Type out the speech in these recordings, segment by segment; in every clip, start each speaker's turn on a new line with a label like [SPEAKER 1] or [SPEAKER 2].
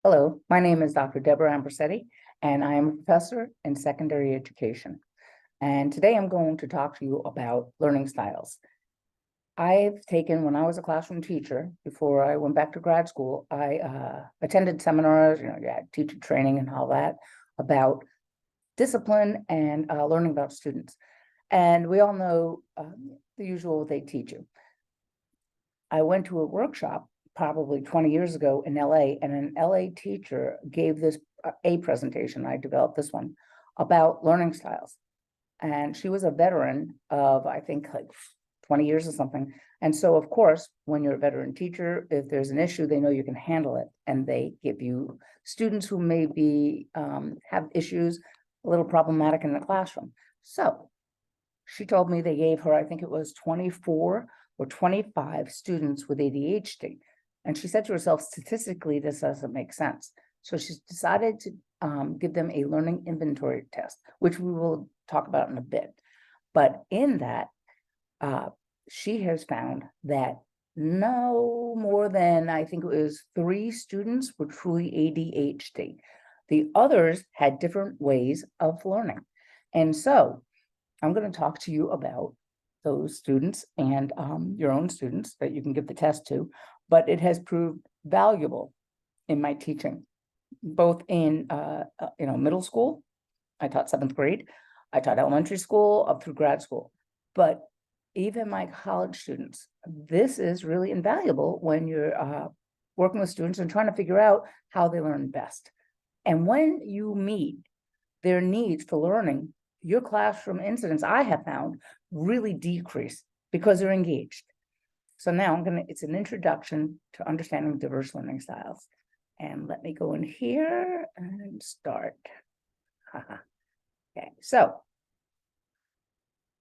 [SPEAKER 1] Hello, my name is Dr. Deborah Ambersetti, and I am a professor in secondary education. And today I'm going to talk to you about learning styles. When I was a classroom teacher, before I went back to grad school, I attended seminars, teacher training and all that, about discipline and learning about students. And we all know the usual they teach you. I went to a workshop probably 20 years ago in LA, and an LA teacher gave this a presentation. I developed this one about learning styles. And she was a veteran of, I think, like 20 years or something. And so, of course, when you're a veteran teacher, if there's an issue, they know you can handle it. And they give you students who maybe have issues, a little problematic in the classroom. So she told me they gave her, I think it was 24 or 25 students with ADHD. And she said to herself, statistically, this doesn't make sense. So she's decided to give them a learning inventory test, which we will talk about in a bit. But in that, she has found that no more than, I think it was 3 students were truly ADHD. The others had different ways of learning. And so I'm going to talk to you about those students and your own students that you can give the test to, but it has proved valuable in my teaching, both in middle school. I taught 7th grade. I taught elementary school up through grad school, but even my college students, this is really invaluable when you're working with students and trying to figure out how they learn best. And when you meet their needs for learning, your classroom incidents, I have found, really decrease because they're engaged. So now it's an introduction to understanding diverse learning styles. And let me go in here and start. Okay, so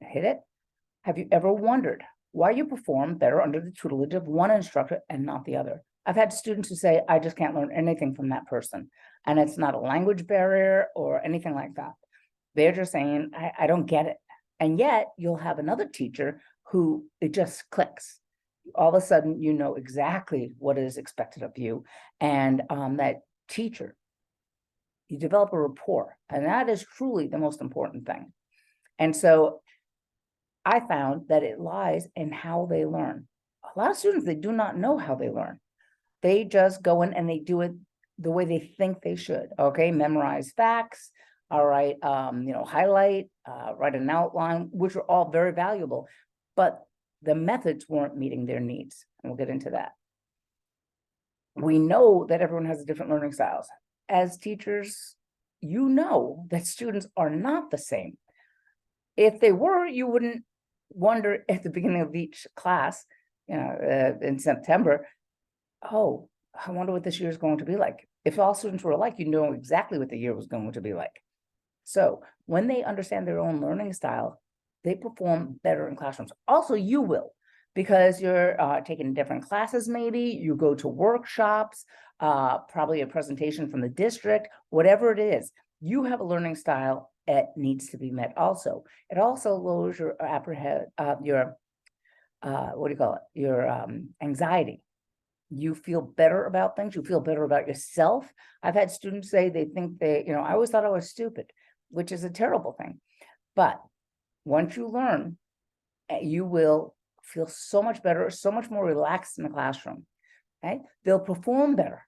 [SPEAKER 1] hit it. Have you ever wondered why you perform better under the tutelage of one instructor and not the other? I've had students who say, I just can't learn anything from that person. And it's not a language barrier or anything like that. They're just saying, I don't get it. And yet you'll have another teacher who it just clicks. All of a sudden, you know exactly what is expected of you. And that teacher, you develop a rapport. And that is truly the most important thing. And so I found that it lies in how they learn. A lot of students, they do not know how they learn. They just go in and they do it the way they think they should. Okay, memorize facts. All right, highlight, write an outline, which are all very valuable, but the methods weren't meeting their needs. And we'll get into that. We know that everyone has different learning styles. As teachers, you know that students are not the same. If they were, you wouldn't wonder at the beginning of each class, in September, oh, I wonder what this year is going to be like. If all students were alike, you know exactly what the year was going to be like. So when they understand their own learning style, they perform better in classrooms. Also, you will, because you're taking different classes, maybe you go to workshops, probably a presentation from the district, whatever it is, you have a learning style that needs to be met also. It also lowers your anxiety. You feel better about things. You feel better about yourself. I've had students say they think I always thought I was stupid, which is a terrible thing. But once you learn, you will feel so much better, so much more relaxed in the classroom. Okay? They'll perform better.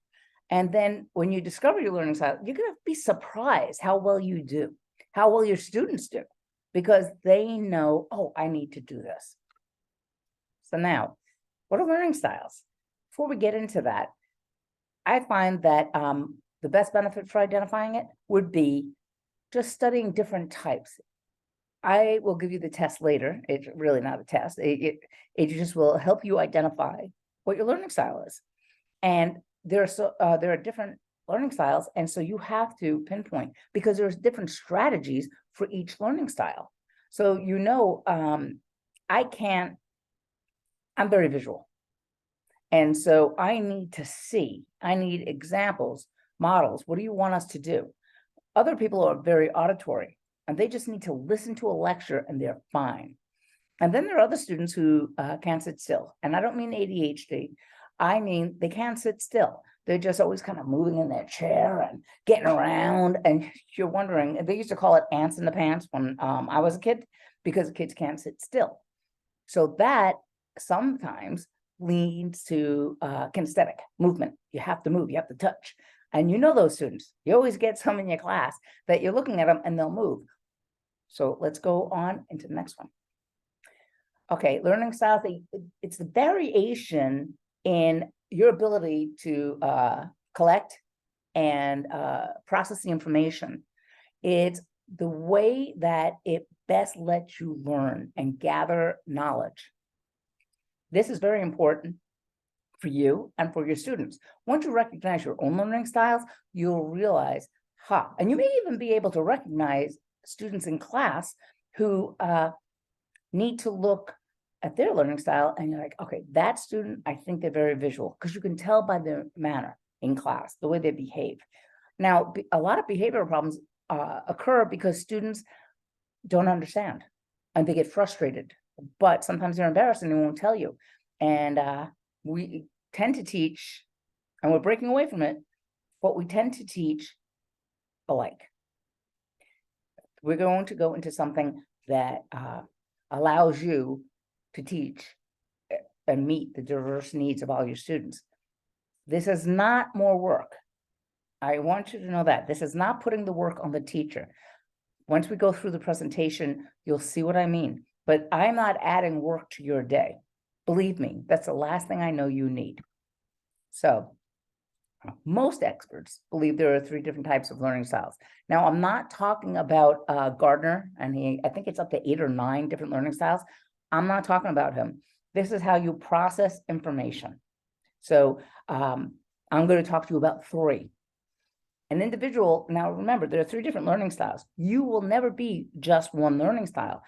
[SPEAKER 1] And then when you discover your learning style, you're going to be surprised how well you do, how well your students do, because they know, oh, I need to do this. So now, what are learning styles? Before we get into that, I find that the best benefit for identifying it would be just studying different types. I will give you the test later. It's really not a test. It just will help you identify what your learning style is. And there are different learning styles. And so you have to pinpoint, because there's different strategies for each learning style. So, I'm very visual. And so I need examples, models. What do you want us to do? Other people are very auditory, and they just need to listen to a lecture and they're fine. And then there are other students who can't sit still. And I don't mean ADHD. I mean, they can't sit still. They're just always kind of moving in their chair and getting around. And you're wondering, they used to call it ants in the pants when I was a kid, because kids can't sit still. So that sometimes leads to kinesthetic movement. You have to move, you have to touch. And you know those students, you always get some in your class that you're looking at them and they'll move. So let's go on into the next one. Okay, learning styles, it's the variation in your ability to collect and process the information. It's the way that it best lets you learn and gather knowledge. This is very important for you and for your students. Once you recognize your own learning styles, you'll realize, and you may even be able to recognize students in class who need to look at their learning style, and you're like, okay, that student, I think they're very visual, because you can tell by their manner in class, the way they behave. Now, a lot of behavioral problems occur because students don't understand and they get frustrated, but sometimes they're embarrassed and they won't tell you. And we tend to teach, and we're breaking away from it, but we tend to teach alike. We're going to go into something that allows you to teach and meet the diverse needs of all your students. This is not more work. I want you to know that. This is not putting the work on the teacher. Once we go through the presentation, you'll see what I mean. But I'm not adding work to your day. Believe me, that's the last thing I know you need. So most experts believe there are 3 different types of learning styles. Now, I'm not talking about Gardner, and I think it's up to 8 or 9 different learning styles. I'm not talking about him. This is how you process information. So I'm going to talk to you about 3. An individual, now remember, there are 3 different learning styles. You will never be just one learning style,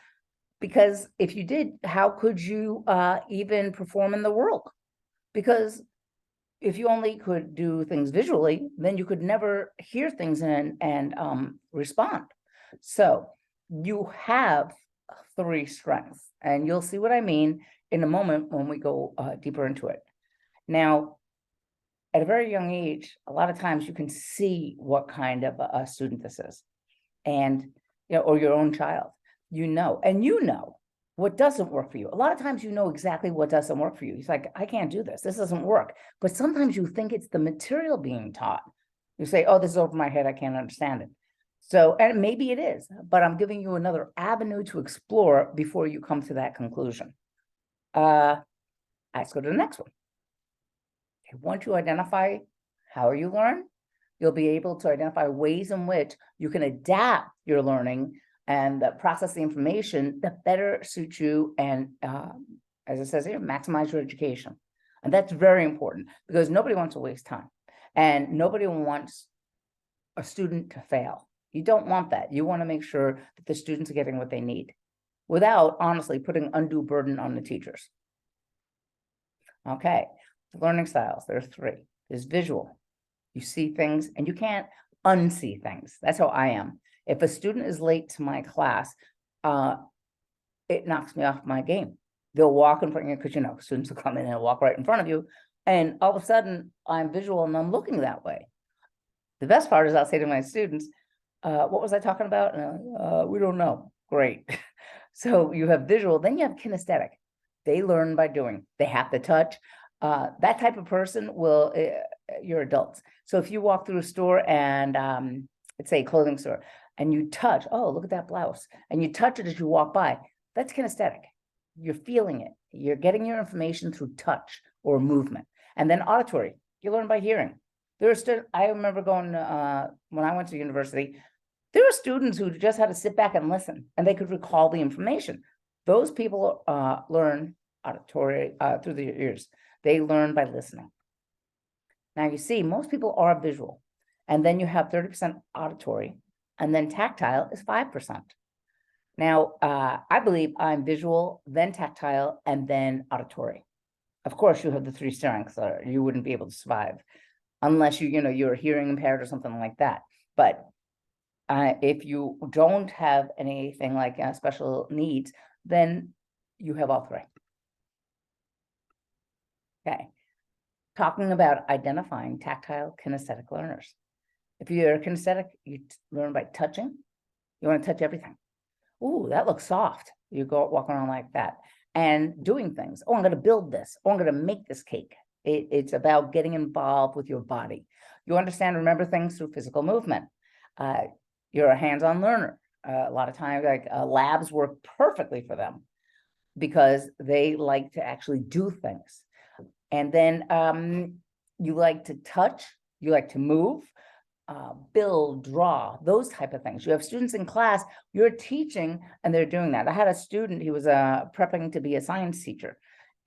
[SPEAKER 1] because if you did, how could you even perform in the world? Because if you only could do things visually, then you could never hear things and respond. So you have 3 strengths, and you'll see what I mean in a moment when we go deeper into it. Now, at a very young age, a lot of times you can see what kind of a student this is, and or your own child, and you know what doesn't work for you. A lot of times you know exactly what doesn't work for you. It's like, I can't do this. This doesn't work. But sometimes you think it's the material being taught. You say, oh, this is over my head. I can't understand it. So, and maybe it is, but I'm giving you another avenue to explore before you come to that conclusion. Let's go to the next one. Okay, once you identify how you learn, you'll be able to identify ways in which you can adapt your learning and process the information that better suits you, and as it says here, maximize your education. And that's very important, because nobody wants to waste time, and nobody wants a student to fail. You don't want that. You want to make sure that the students are getting what they need without, honestly, putting undue burden on the teachers. Okay, the learning styles, there are 3. There's visual. You see things and you can't unsee things. That's how I am. If a student is late to my class, it knocks me off my game. They'll walk in front of you, because students will come in and walk right in front of you, and all of a sudden I'm visual and I'm looking that way. The best part is I'll say to my students, what was I talking about? We don't know. Great. So you have visual, then you have kinesthetic. They learn by doing. They have to touch. That type of person will, you're adults. So if you walk through a store and let's say a clothing store, and you touch, oh, look at that blouse, and you touch it as you walk by, that's kinesthetic. You're feeling it. You're getting your information through touch or movement. And then auditory, you learn by hearing. I remember going, when I went to university, there were students who just had to sit back and listen, and they could recall the information. Those people learn auditory through their ears. They learn by listening. Now you see, most people are visual, and then you have 30% auditory, and then tactile is 5%. Now, I believe I'm visual, then tactile, and then auditory. Of course, you have the 3 strengths, or you wouldn't be able to survive unless you're hearing impaired or something like that. But if you don't have anything like special needs, then you have all 3. Okay. talking about identifying tactile kinesthetic learners. If you're kinesthetic, you learn by touching. You want to touch everything. Ooh, that looks soft. You go walk around like that and doing things. Oh, I'm going to build this. Oh, I'm going to make this cake. It's about getting involved with your body. You understand, remember things through physical movement. You're a hands-on learner. A lot of times, labs work perfectly for them because they like to actually do things. And then you like to touch, you like to move, build, draw, those type of things. You have students in class, you're teaching, and they're doing that. I had a student, he was prepping to be a science teacher,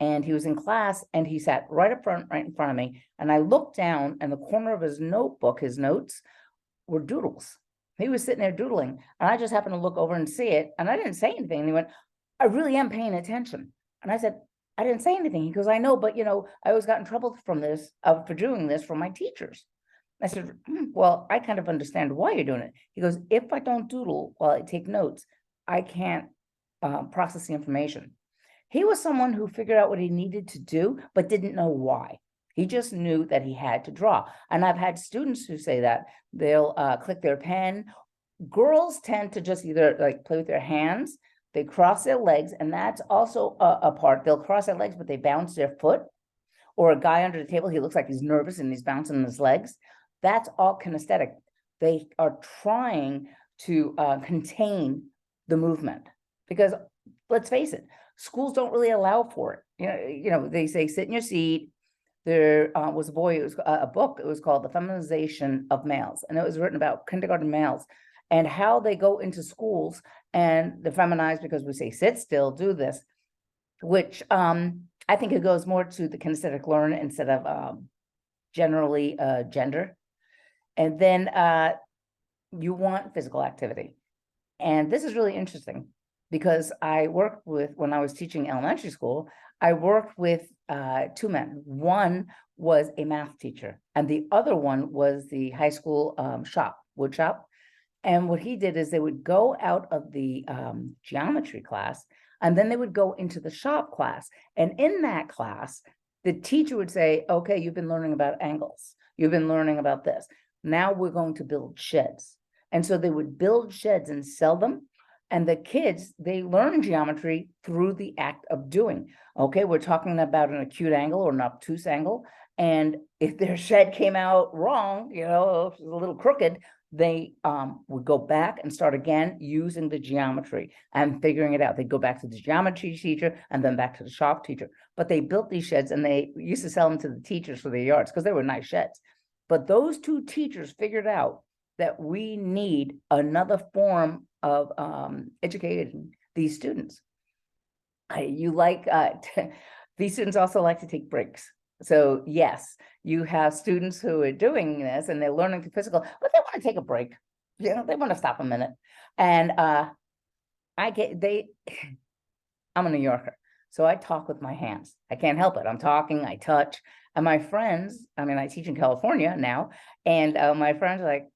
[SPEAKER 1] and he was in class, and he sat right in front of me, and I looked down, and the corner of his notebook, his notes, were doodles. He was sitting there doodling, and I just happened to look over and see it, and I didn't say anything, and he went, I really am paying attention. And I said, I didn't say anything. He goes, I know, but I always got in trouble from this, for doing this from my teachers. I said, well, I kind of understand why you're doing it. He goes, if I don't doodle while I take notes, I can't process the information. He was someone who figured out what he needed to do, but didn't know why. He just knew that he had to draw. And I've had students who say that they'll click their pen. Girls tend to just either play with their hands, they cross their legs, and that's also a part. They'll cross their legs, but they bounce their foot. Or a guy under the table, he looks like he's nervous and he's bouncing his legs. That's all kinesthetic. They are trying to contain the movement because, let's face it, schools don't really allow for it. They say sit in your seat. There was a boy, it was a book, it was called The Feminization of Males, and it was written about kindergarten males and how they go into schools and they're feminized because we say sit still, do this, which I think it goes more to the kinesthetic learner instead of generally gender. And then you want physical activity. And this is really interesting because I worked with, when I was teaching elementary school, I worked with two men. One was a math teacher, and the other one was the high school wood shop. And what he did is they would go out of the geometry class, and then they would go into the shop class. And in that class, the teacher would say, okay, you've been learning about angles. You've been learning about this. Now we're going to build sheds. And so they would build sheds and sell them. And the kids, they learn geometry through the act of doing. Okay, we're talking about an acute angle or an obtuse angle. And if their shed came out wrong, if it was a little crooked, they would go back and start again using the geometry and figuring it out. They'd go back to the geometry teacher and then back to the shop teacher. But they built these sheds and they used to sell them to the teachers for their yards because they were nice sheds. But those two teachers figured out that we need another form of educating these students. These students also like to take breaks. So yes, you have students who are doing this and they're learning through physical, but they want to take a break. They want to stop a minute. And I'm a New Yorker, so I talk with my hands. I can't help it. I'm talking, I touch. And my friends, I teach in California now, and my friends are like,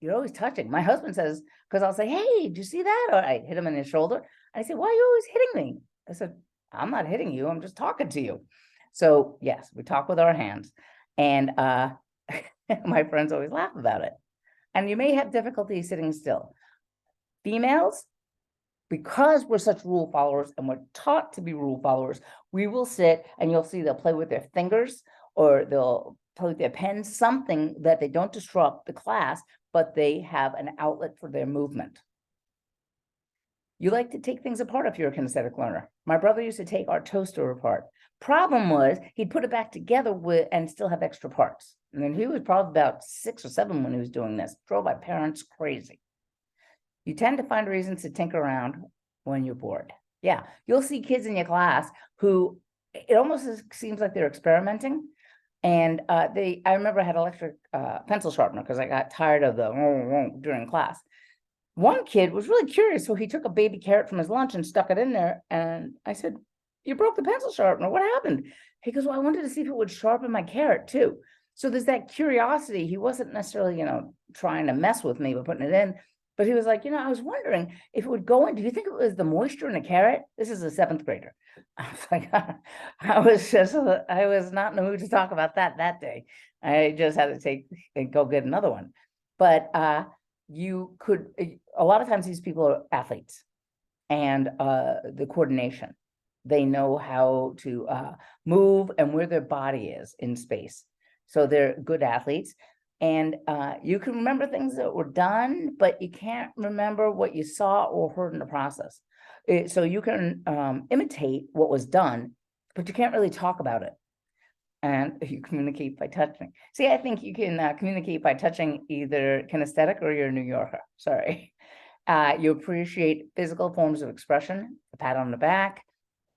[SPEAKER 1] you're always touching. My husband says, because I'll say, hey, did you see that? Or I hit him in his shoulder. And I say, why are you always hitting me? I said, I'm not hitting you. I'm just talking to you. So yes, we talk with our hands. And my friends always laugh about it. And you may have difficulty sitting still. Females, because we're such rule followers and we're taught to be rule followers, we will sit and you'll see they'll play with their fingers or they'll play with their pens, something that they don't disrupt the class, but they have an outlet for their movement. You like to take things apart if you're a kinesthetic learner. My brother used to take our toaster apart. Problem was he'd put it back together and still have extra parts. And then he was probably about 6 or 7 when he was doing this. Drove my parents crazy. You tend to find reasons to tinker around when you're bored. Yeah, you'll see kids in your class who it almost seems like they're experimenting. And I remember I had an electric pencil sharpener because I got tired of the during class. One kid was really curious, so he took a baby carrot from his lunch and stuck it in there. And I said, you broke the pencil sharpener. What happened? He goes, well, I wanted to see if it would sharpen my carrot too. So there's that curiosity. He wasn't necessarily, trying to mess with me by putting it in. But he was like, I was wondering if it would go in. Do you think it was the moisture in the carrot? This is a seventh grader. I was like, I was not in the mood to talk about that day. I just had to take and go get another one. But you could, a lot of times these people are athletes, and the coordination. They know how to move and where their body is in space. So they're good athletes. And you can remember things that were done, but you can't remember what you saw or heard in the process. So you can imitate what was done, but you can't really talk about it. And you communicate by touching. See, I think you can communicate by touching either kinesthetic or you're a New Yorker. Sorry. You appreciate physical forms of expression, a pat on the back,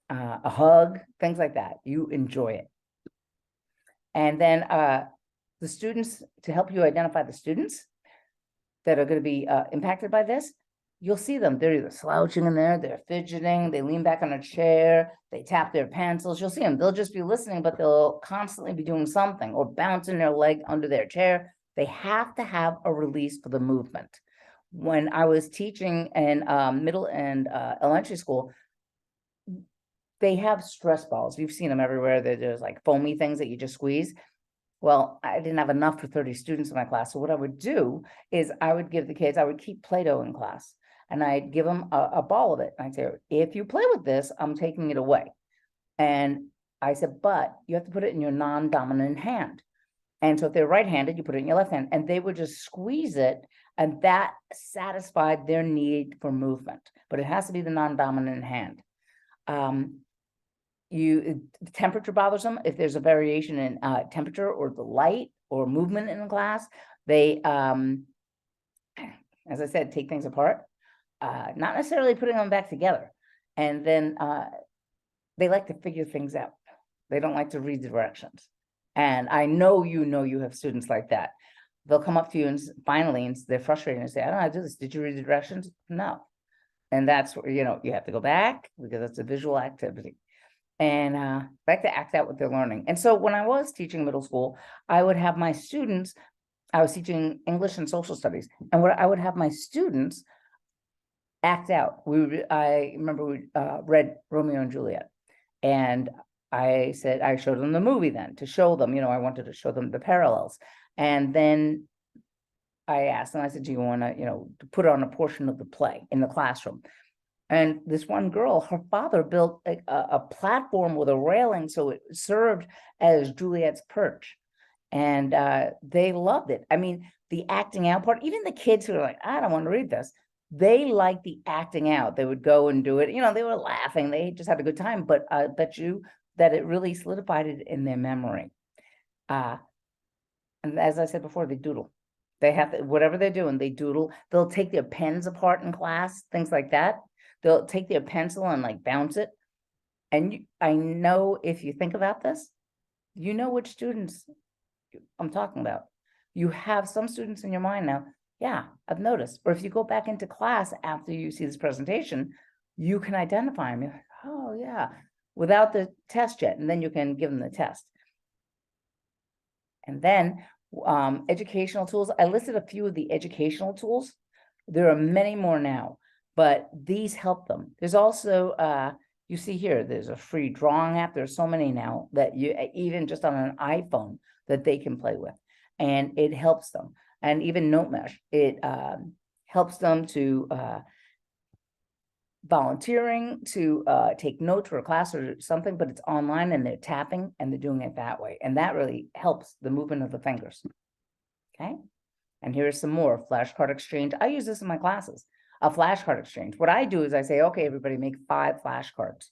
[SPEAKER 1] a hug, things like that. You enjoy it. And then the students, to help you identify the students that are going to be impacted by this, you'll see them. They're either slouching in there, they're fidgeting, they lean back on a chair, they tap their pencils. You'll see them. They'll just be listening, but they'll constantly be doing something or bouncing their leg under their chair. They have to have a release for the movement. When I was teaching in middle and elementary school, they have stress balls. You've seen them everywhere. There's like foamy things that you just squeeze. Well, I didn't have enough for 30 students in my class. So what I would do is I would give the kids, I would keep Play-Doh in class, and I'd give them a ball of it. And I'd say, if you play with this, I'm taking it away. And I said, but you have to put it in your non-dominant hand. And so if they're right-handed, you put it in your left hand, and they would just squeeze it, and that satisfied their need for movement. But it has to be the non-dominant hand. Temperature bothers them. If there's a variation in temperature or the light or movement in the class, they, as I said, take things apart, not necessarily putting them back together. And then they like to figure things out. They don't like to read the directions. And I know you have students like that. They'll come up to you and finally, and they're frustrated and say, I don't know how to do this. Did you read the directions? No. And that's where, you have to go back because it's a visual activity. And like to act out what they're learning. And so when I was teaching middle school, I would have my students, I was teaching English and social studies, and I would have my students act out. I remember we read Romeo and Juliet, and I said, I showed them the movie then to show them, I wanted to show them the parallels. And then I asked them, I said, do you want to, to put on a portion of the play in the classroom? And this one girl, her father built a platform with a railing, so it served as Juliet's perch. And they loved it. I mean, the acting out part, even the kids who are like, I don't want to read this, they like the acting out. They would go and do it. They were laughing. They just had a good time. But I bet you that it really solidified it in their memory. And as I said before, they doodle. They have to, whatever they're doing, they doodle. They'll take their pens apart in class, things like that. They'll take their pencil and like bounce it. And I know if you think about this, you know which students I'm talking about. You have some students in your mind now. Yeah, I've noticed. Or if you go back into class after you see this presentation, you can identify them. You're like, oh yeah, without the test yet. And then you can give them the test. And then educational tools. I listed a few of the educational tools. There are many more now, but these help them. There's also, you see here, there's a free drawing app. There's so many now that you, even just on an iPhone, that they can play with, and it helps them. And even NoteMesh, it helps them to volunteering to take notes for a class or something, but it's online and they're tapping and they're doing it that way. And that really helps the movement of the fingers. Okay. And here's some more flashcard exchange. I use this in my classes, a flashcard exchange. What I do is I say, okay, everybody make 5 flashcards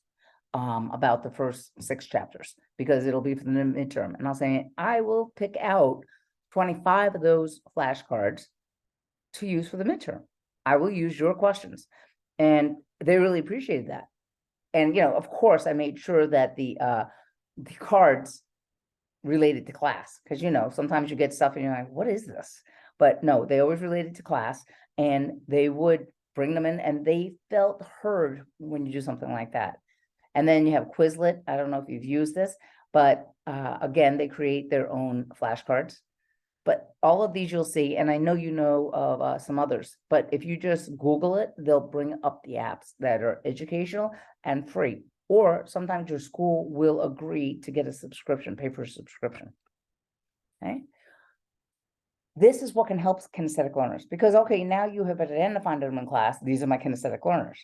[SPEAKER 1] about the first 6 chapters, because it'll be for the midterm. And I'll say, I will pick out 25 of those flashcards to use for the midterm. I will use your questions. And they really appreciated that. And, of course, I made sure that the cards related to class, because, sometimes you get stuff and you're like, what is this? But no, they always related to class, and they would bring them in, and they felt heard when you do something like that. And then you have Quizlet. I don't know if you've used this, but again, they create their own flashcards. But all of these you'll see, and I know you know of some others, but if you just Google it, they'll bring up the apps that are educational and free. Or sometimes your school will agree to get a subscription, pay for a subscription. Okay. This is what can help kinesthetic learners, because, okay, now you have identified them in class. These are my kinesthetic learners.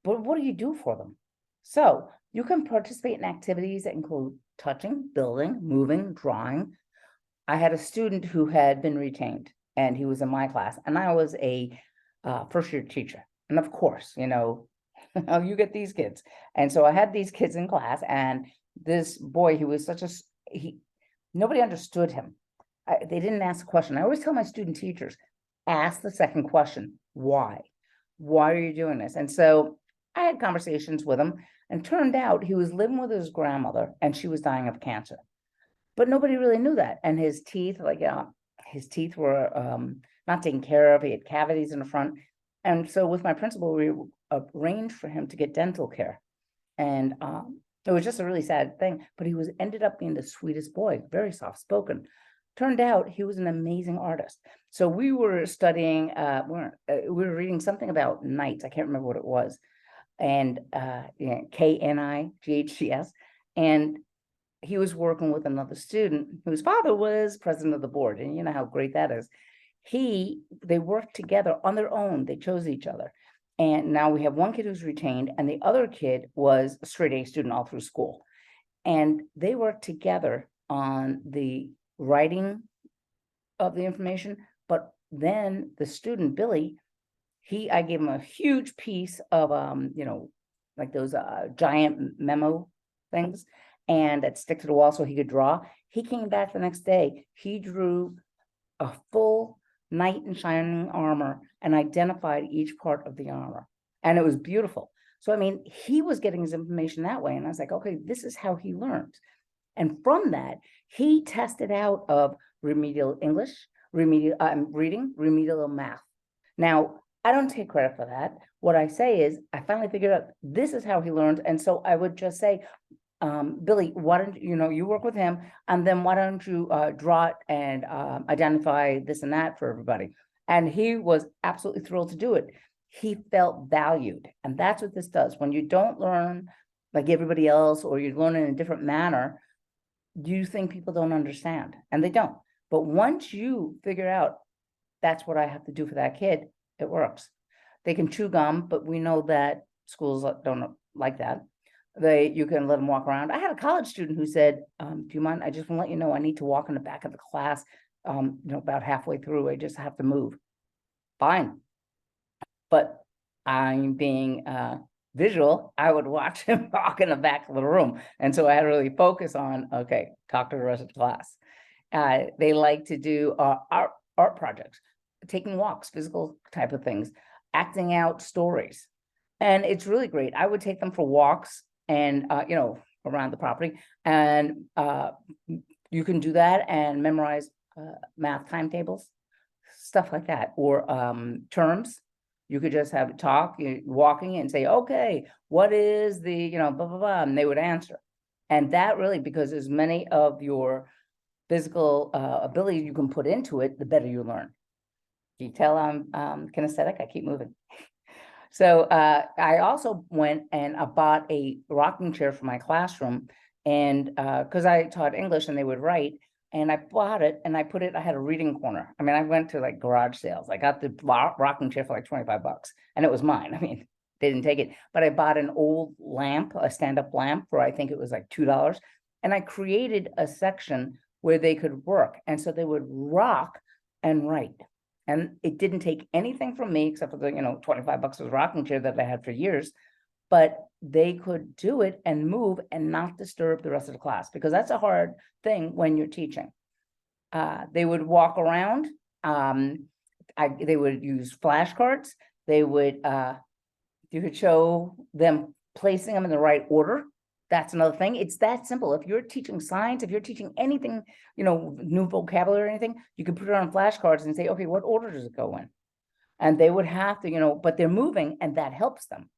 [SPEAKER 1] But what do you do for them? So you can participate in activities that include touching, building, moving, drawing. I had a student who had been retained, and he was in my class, and I was a first-year teacher. And of course, you get these kids. And so I had these kids in class, and this boy, he was nobody understood him. They didn't ask a question. I always tell my student teachers, ask the second question, why? Why are you doing this? And so I had conversations with him, and turned out he was living with his grandmother, and she was dying of cancer. But nobody really knew that. And his teeth, his teeth were not taken care of. He had cavities in the front. And so with my principal, we arranged for him to get dental care. And it was just a really sad thing, but he ended up being the sweetest boy, very soft-spoken. Turned out he was an amazing artist. So we were studying, we were reading something about knights. I can't remember what it was. And KNIGHTS. And he was working with another student whose father was president of the board. And you know how great that is. They worked together on their own. They chose each other. And now we have one kid who's retained, and the other kid was a straight A student all through school. And they worked together on the writing of the information. But then the student, Billy, I gave him a huge piece of, like those giant memo things, and that stick to the wall so he could draw. He came back the next day. He drew a full knight in shining armor and identified each part of the armor. And it was beautiful. So, I mean, he was getting his information that way. And I was like, okay, this is how he learns. And from that, he tested out of remedial English, remedial reading, remedial math. Now, I don't take credit for that. What I say is, I finally figured out this is how he learns. And so I would just say, Billy, why don't you work with him, and then why don't you draw it and identify this and that for everybody? And he was absolutely thrilled to do it. He felt valued. And that's what this does. When you don't learn like everybody else, or you learn in a different manner, you think people don't understand, and they don't. But once you figure out that's what I have to do for that kid, it works. They can chew gum, but we know that schools don't like that. You can let them walk around. I had a college student who said, do you mind? I just want to let you know I need to walk in the back of the class, about halfway through. I just have to move. Fine. But I'm being visual. I would watch him walk in the back of the room. And so I had to really focus on, okay, talk to the rest of the class. They like to do art projects, taking walks, physical type of things, acting out stories. And it's really great. I would take them for walks and, around the property. And you can do that and memorize math timetables, stuff like that, or terms. You could just have a talk, walking and say, okay, what is the, blah, blah, blah, and they would answer. And that really, because as many of your physical abilities you can put into it, the better you learn. You tell I'm kinesthetic, I keep moving. So I also went and I bought a rocking chair for my classroom, and because I taught English and they would write, and I bought it and I had a reading corner. I mean, I went to like garage sales. I got the rocking chair for like $25, and it was mine. I mean, they didn't take it, but I bought an old lamp, a stand-up lamp, for I think it was like $2. And I created a section where they could work. And so they would rock and write. And it didn't take anything from me except for the, $25 of rocking chair that I had for years, but they could do it and move and not disturb the rest of the class, because that's a hard thing when you're teaching. They would walk around. They would use flashcards. You could show them placing them in the right order. That's another thing. It's that simple. If you're teaching science, if you're teaching anything, new vocabulary or anything, you can put it on flashcards and say, okay, what order does it go in? And they would have to, but they're moving, and that helps them.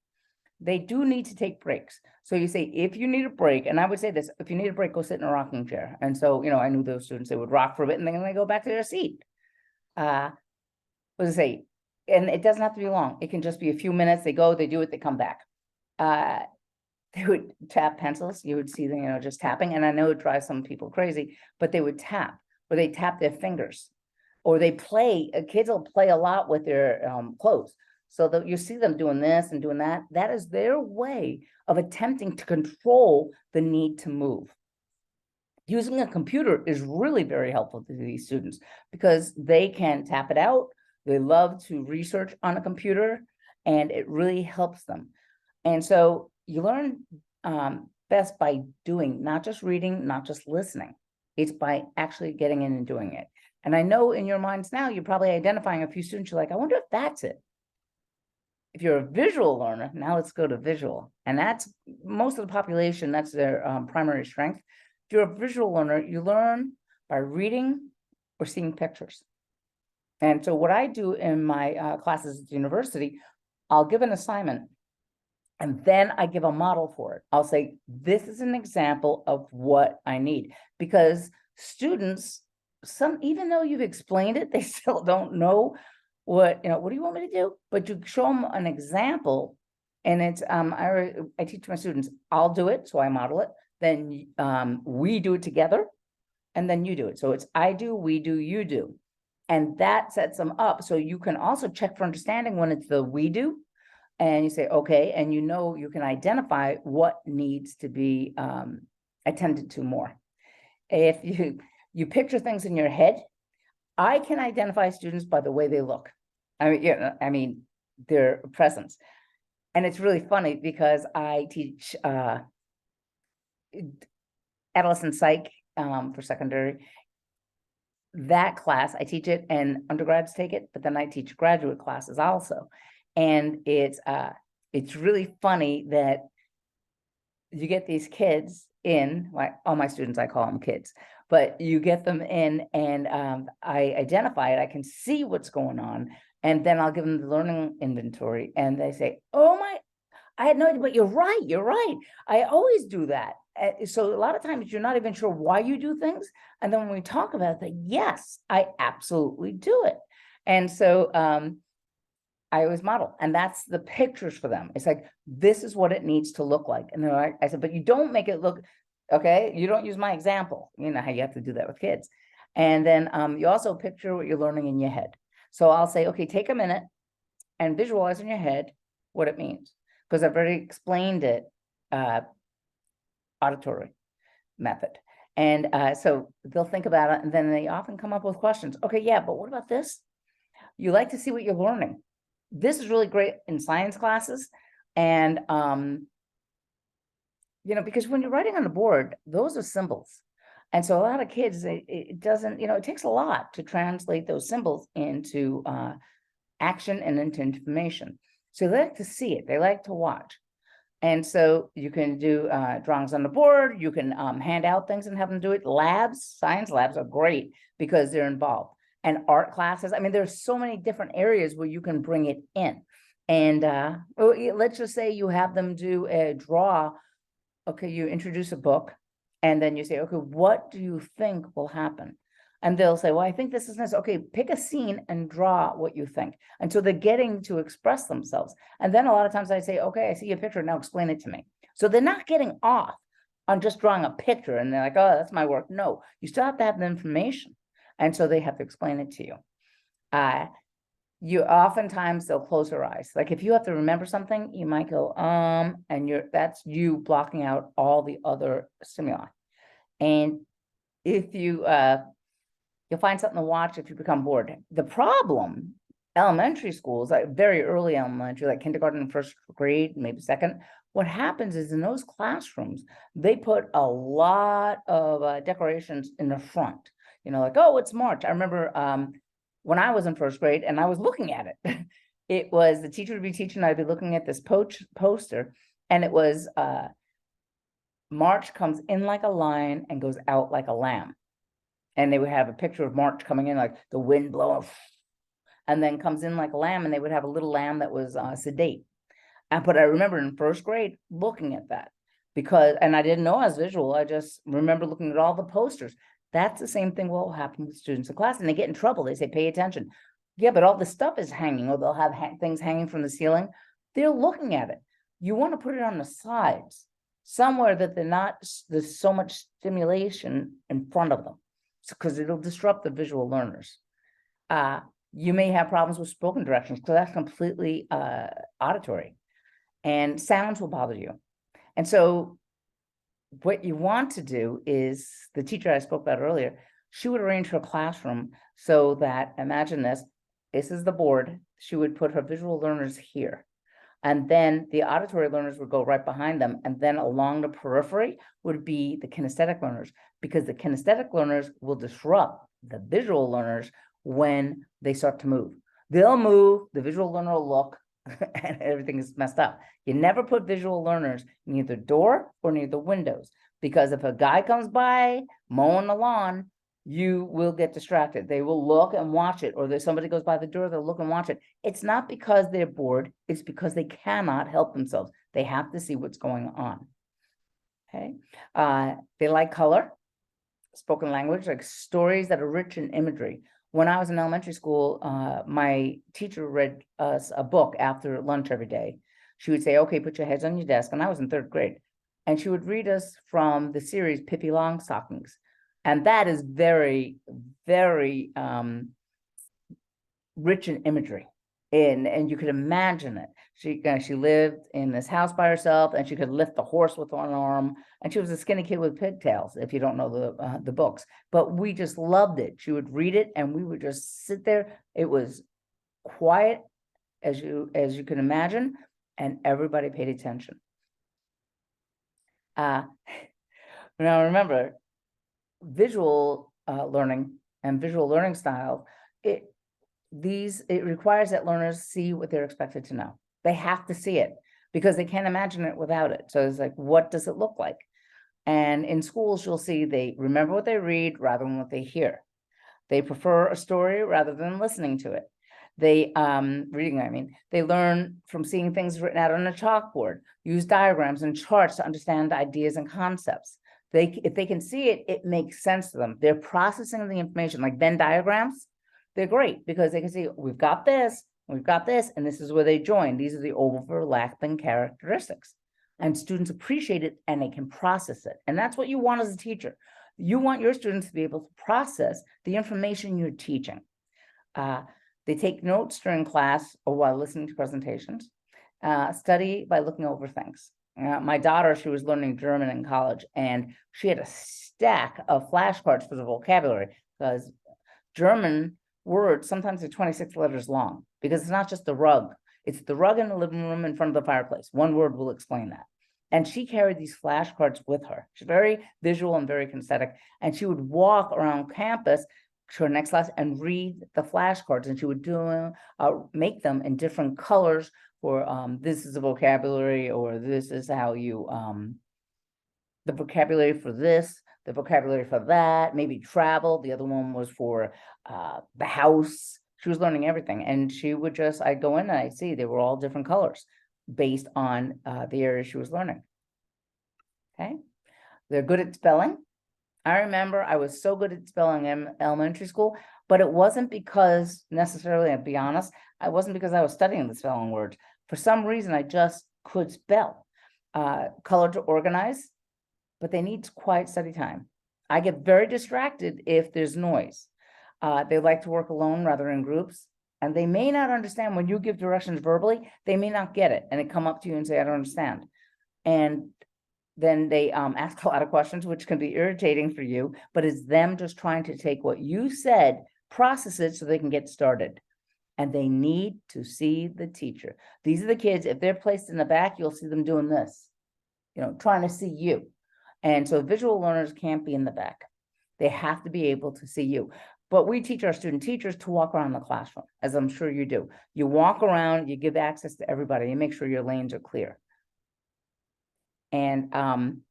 [SPEAKER 1] they do need to take breaks. So you say, if you need a break, and I would say this, if you need a break, go sit in a rocking chair. And so, I knew those students, they would rock for a bit and then they go back to their seat. What does it say? And it doesn't have to be long. It can just be a few minutes. They go, they do it, they come back. They would tap pencils. You would see them, just tapping. And I know it drives some people crazy, but they would tap, or they tap their fingers, or they play. Kids will play a lot with their clothes. So that you see them doing this and doing that. That is their way of attempting to control the need to move. Using a computer is really very helpful to these students because they can tap it out. They love to research on a computer, and it really helps them. And so you learn best by doing, not just reading, not just listening. It's by actually getting in and doing it. And I know in your minds now, you're probably identifying a few students. You're like, I wonder if that's it. If you're a visual learner, now let's go to visual. And that's most of the population, that's their primary strength. If you're a visual learner, you learn by reading or seeing pictures. And so what I do in my classes at the university, I'll give an assignment and then I give a model for it. I'll say, this is an example of what I need, because students, even though you've explained it, they still don't know what do you want me to do? But you show them an example, and it's, I teach my students, I'll do it, so I model it, then we do it together, and then you do it. So it's I do, we do, you do. And that sets them up. So you can also check for understanding when it's the we do, and you say, okay, and you can identify what needs to be attended to more. If you picture things in your head, I can identify students by the way they look. I mean, their presence. And it's really funny because I teach adolescent psych for secondary. That class, I teach it and undergrads take it, but then I teach graduate classes also. And it's really funny that you get these kids in, like all my students, I call them kids, but you get them in and I identify it, I can see what's going on. And then I'll give them the learning inventory and they say, oh my, I had no idea, but you're right. I always do that. So a lot of times you're not even sure why you do things. And then when we talk about it, yes, I absolutely do it. And so I always model, and that's the pictures for them. It's like, this is what it needs to look like. And they're like, I said, but you don't make it look, okay, you don't use my example. You know how you have to do that with kids. And then you also picture what you're learning in your head. So I'll say, okay, take a minute and visualize in your head what it means. Because I've already explained it, auditory method. And so they'll think about it, and then they often come up with questions. Okay, yeah, but what about this? You like to see what you're learning. This is really great in science classes. And, because when you're writing on the board, those are symbols. And so a lot of kids, it doesn't, it takes a lot to translate those symbols into action and into information. So they like to see it. They like to watch. And so you can do drawings on the board. You can hand out things and have them do it. Labs, science labs are great because they're involved. And art classes, I mean, there's so many different areas where you can bring it in. And let's just say you have them do a draw. Okay, you introduce a book and then you say, okay, what do you think will happen? And they'll say, well, I think this is this. Okay, pick a scene and draw what you think. And so they're getting to express themselves. And then a lot of times I say, okay, I see a picture, now explain it to me. So they're not getting off on just drawing a picture and they're like, oh, that's my work. No, you still have to have the information. And so they have to explain it to you. You oftentimes they'll close their eyes. Like if you have to remember something, you might go, and that's you blocking out all the other stimuli. And if you, you'll find something to watch if you become bored. The problem, elementary schools, like very early elementary, like kindergarten, first grade, maybe second, what happens is in those classrooms, they put a lot of decorations in the front. Like, oh, it's March. I remember when I was in first grade and I was looking at it, it was the teacher would be teaching, I'd be looking at this poster, and it was March comes in like a lion and goes out like a lamb. And they would have a picture of March coming in like the wind blowing, and then comes in like a lamb, and they would have a little lamb that was sedate. But I remember in first grade looking at that and I didn't know I was visual. I just remember looking at all the posters. That's the same thing will happen with students in class, and they get in trouble. They say, pay attention. Yeah, but all the stuff is hanging, or they'll have things hanging from the ceiling. They're looking at it. You want to put it on the sides, somewhere that there's so much stimulation in front of them, because it'll disrupt the visual learners. You may have problems with spoken directions because that's completely auditory, and sounds will bother you. And so what you want to do is, the teacher I spoke about earlier, she would arrange her classroom so that, imagine this is the board, she would put her visual learners here. And then the auditory learners would go right behind them. And then along the periphery would be the kinesthetic learners, because the kinesthetic learners will disrupt the visual learners when they start to move. They'll move, the visual learner will look, and everything is messed up. You never put visual learners near the door or near the windows, because if a guy comes by mowing the lawn, you will get distracted. They will look and watch it, or there's somebody goes by the door, they'll look and watch it. It's not because they're bored, it's because they cannot help themselves. They have to see what's going on. Okay. They like color, spoken language, like stories that are rich in imagery. When I was in elementary school, my teacher read us a book after lunch every day. She would say, okay, put your heads on your desk. And I was in third grade. And she would read us from the series Pippi Longstockings. And that is very, very rich in imagery. And you could imagine it. She lived in this house by herself, and she could lift the horse with one arm. And she was a skinny kid with pigtails, if you don't know the books. But we just loved it. She would read it, and we would just sit there. It was quiet, as you can imagine, and everybody paid attention. Now remember, visual learning and visual learning style, it requires that learners see what they're expected to know. They have to see it, because they can't imagine it without it. So it's like, what does it look like? And in schools, you'll see they remember what they read rather than what they hear. They prefer a story rather than listening to it. They they learn from seeing things written out on a chalkboard, use diagrams and charts to understand ideas and concepts. If they can see it, it makes sense to them. They're processing the information, like Venn diagrams. They're great because they can see, we've got this, and this is where they join. These are the overlapping characteristics. And students appreciate it, and they can process it. And that's what you want as a teacher. You want your students to be able to process the information you're teaching. They take notes during class or while listening to presentations. Study by looking over things. My daughter, she was learning German in college, and she had a stack of flashcards for the vocabulary, because German words sometimes are 26 letters long, because it's not just the rug. It's the rug in the living room in front of the fireplace. One word will explain that. And she carried these flashcards with her. She's very visual and very kinesthetic. And she would walk around campus to her next class and read the flashcards. And she would make them in different colors for this is the vocabulary, or this is how you, the vocabulary for this, the vocabulary for that, maybe travel. The other one was for the house. She was learning everything. And she would I'd go in and I'd see they were all different colors based on the area she was learning. Okay. They're good at spelling. I remember I was so good at spelling in elementary school, but it wasn't because necessarily, I'll be honest, it wasn't because I was studying the spelling words. For some reason, I just could spell. Color to organize, but they need quiet study time. I get very distracted if there's noise. They like to work alone rather than in groups, and they may not understand when you give directions verbally. They may not get it, and they come up to you and say, I don't understand. And then they ask a lot of questions, which can be irritating for you, but it's them just trying to take what you said, process it so they can get started. And they need to see the teacher. These are the kids, if they're placed in the back, you'll see them doing this, trying to see you. And so visual learners can't be in the back. They have to be able to see you. But we teach our student teachers to walk around the classroom, as I'm sure you do. You walk around, you give access to everybody, you make sure your lanes are clear. And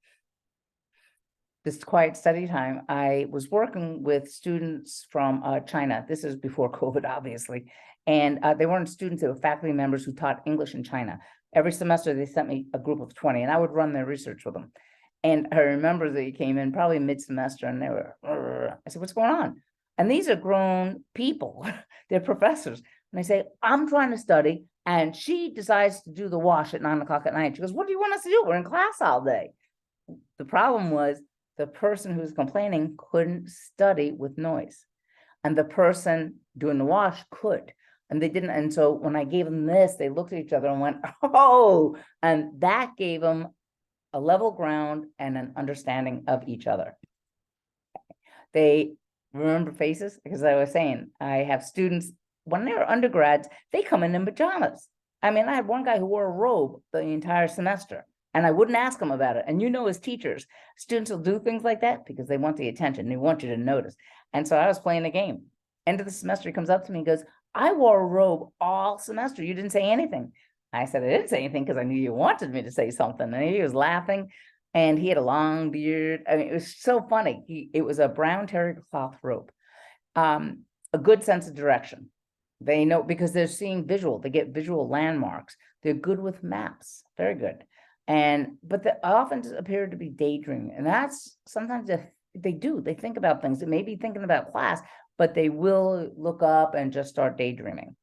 [SPEAKER 1] this quiet study time, I was working with students from China. This is before COVID, obviously. And they weren't students, they were faculty members who taught English in China. Every semester, they sent me a group of 20, and I would run their research with them. And I remember they came in probably mid-semester, and they were, I said, what's going on? And these are grown people. They're professors. And I say, I'm trying to study, and she decides to do the wash at 9 o'clock at night. She goes, what do you want us to do? We're in class all day. The problem was the person who was complaining couldn't study with noise, and the person doing the wash could, and they didn't. And so when I gave them this, they looked at each other and went, oh, and that gave them a level ground and an understanding of each other. They remember faces, because I was saying, I have students, when they're undergrads, they come in pajamas. I mean, I had one guy who wore a robe the entire semester, and I wouldn't ask him about it. And as teachers, students will do things like that because they want the attention. They want you to notice. And so I was playing a game. End of the semester, he comes up to me and goes, I wore a robe all semester. You didn't say anything. I said, I didn't say anything because I knew you wanted me to say something. And he was laughing, and he had a long beard. I mean, it was so funny. It was a brown terry cloth robe. A good sense of direction. They know, because they're seeing visual. They get visual landmarks. They're good with maps. Very good. But they often appear to be daydreaming. And that's sometimes they think about things. They may be thinking about class, but they will look up and just start daydreaming.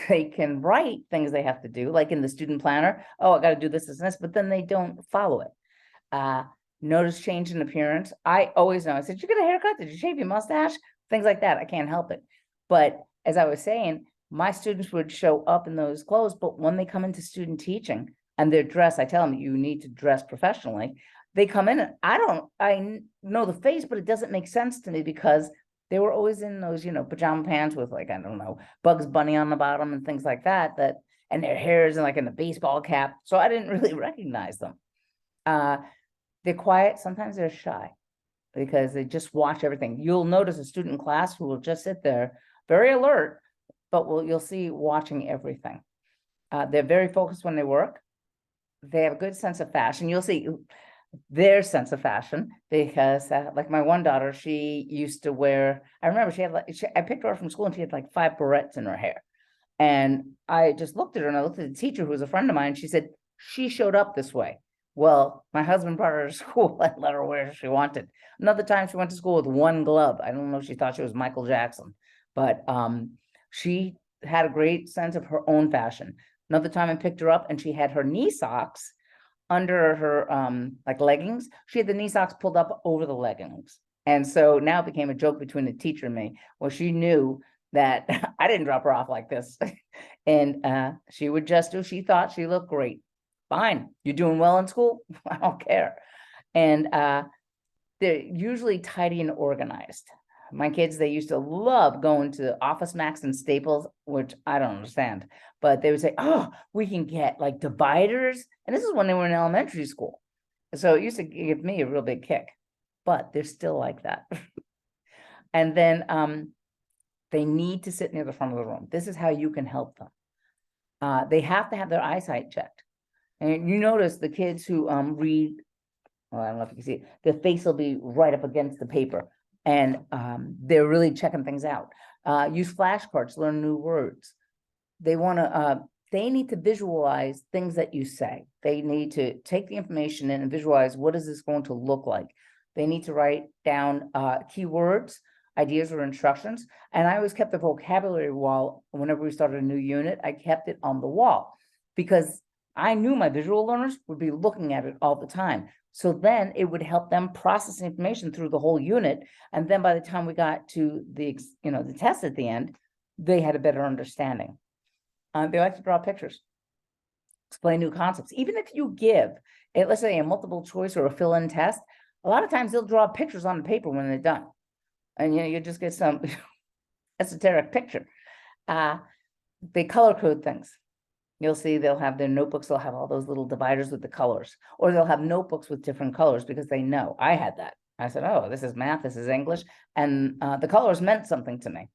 [SPEAKER 1] They can write things they have to do, like in the student planner. Oh, I got to do this, this, and this, but then they don't follow it. Notice change in appearance. I always know. I said, did you get a haircut? Did you shave your mustache? Things like that. I can't help it. But as I was saying, my students would show up in those clothes, but when they come into student teaching and they're dressed, I tell them, you need to dress professionally. They come in and I know the face, but it doesn't make sense to me because they were always in those, pajama pants with, like, I don't know, Bugs Bunny on the bottom and things like that, and their hair is in the baseball cap. So I didn't really recognize them. They're quiet. Sometimes they're shy because they just watch everything. You'll notice a student in class who will just sit there very alert, but you'll see watching everything. They're very focused when they work. They have a good sense of fashion. You'll see their sense of fashion because like my one daughter, she used to wear, I remember I picked her up from school and she had 5 barrettes in her hair. And I just looked at her and I looked at the teacher who was a friend of mine. And she said, she showed up this way. Well, my husband brought her to school and let her wear she wanted. Another time she went to school with one glove. I don't know if she thought she was Michael Jackson, but she had a great sense of her own fashion. Another time I picked her up and she had her knee socks under her leggings. She had the knee socks pulled up over the leggings. And so now it became a joke between the teacher and me. Well, she knew that I didn't drop her off like this. And she would just do, she thought she looked great. Fine, you're doing well in school? I don't care. And they're usually tidy and organized. My kids, they used to love going to Office Max and Staples, which I don't understand, but they would say, oh, we can get dividers. And this is when they were in elementary school. So it used to give me a real big kick, but they're still like that. And then they need to sit near the front of the room. This is how you can help them. They have to have their eyesight checked. And you notice the kids who read, well, I don't know if you can see it, their face will be right up against the paper. And they're really checking things out. Use flashcards, learn new words. They need to visualize things that you say. They need to take the information in and visualize, what is this going to look like? They need to write down keywords, ideas, or instructions. And I always kept the vocabulary wall. Whenever we started a new unit, I kept it on the wall because I knew my visual learners would be looking at it all the time. So then it would help them process information through the whole unit. And then by the time we got to the test at the end, they had a better understanding. They like to draw pictures, explain new concepts. Even if you give, let's say, a multiple choice or a fill-in test, a lot of times they'll draw pictures on the paper when they're done. And you just get some esoteric picture. They color code things. You'll see they'll have their notebooks, they'll have all those little dividers with the colors, or they'll have notebooks with different colors because they know. I had that. I said, oh, this is math, this is English, and the colors meant something to me.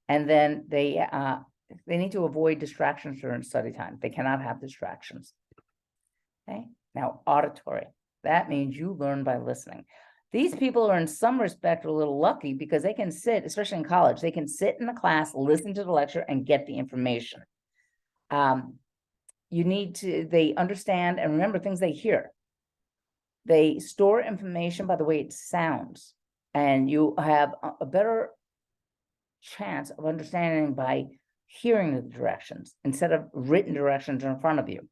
[SPEAKER 1] And then they need to avoid distractions during study time. They cannot have distractions. Okay, now auditory. That means you learn by listening. These people are in some respect a little lucky because they can sit, especially in college, they can sit in the class, listen to the lecture, and get the information. they understand and remember things they hear. They store information by the way it sounds, and you have a better chance of understanding by hearing the directions instead of written directions in front of you.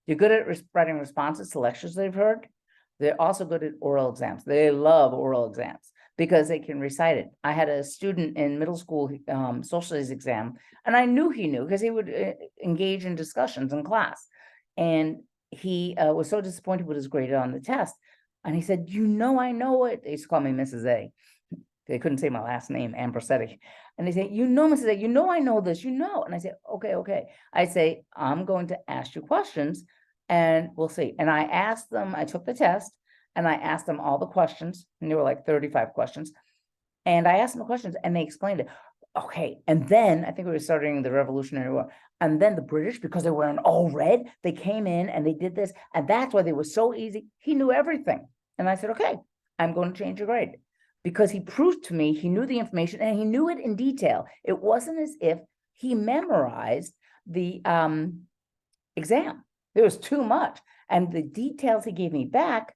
[SPEAKER 1] You're good at writing responses to lectures they've heard. They're also good at oral exams. They love oral exams because they can recite it. I had a student in middle school social studies exam, and I knew he knew because he would engage in discussions in class. And he was so disappointed with his grade on the test. And he said, I know it. They used to call me Mrs. A. They couldn't say my last name, Ambersetti. And they say, Mrs. A, I know this, And I say, okay. I say, I'm going to ask you questions and we'll see. And I asked them, I took the test and I asked them all the questions, and there were like 35 questions. And I asked them the questions and they explained it. Okay. And then I think we were starting the Revolutionary War. And then the British, because they were in all red, they came in and they did this. And that's why they were so easy. He knew everything. And I said, okay, I'm going to change your grade. Because he proved to me he knew the information and he knew it in detail. It wasn't as if he memorized the exam. There was too much. And the details he gave me back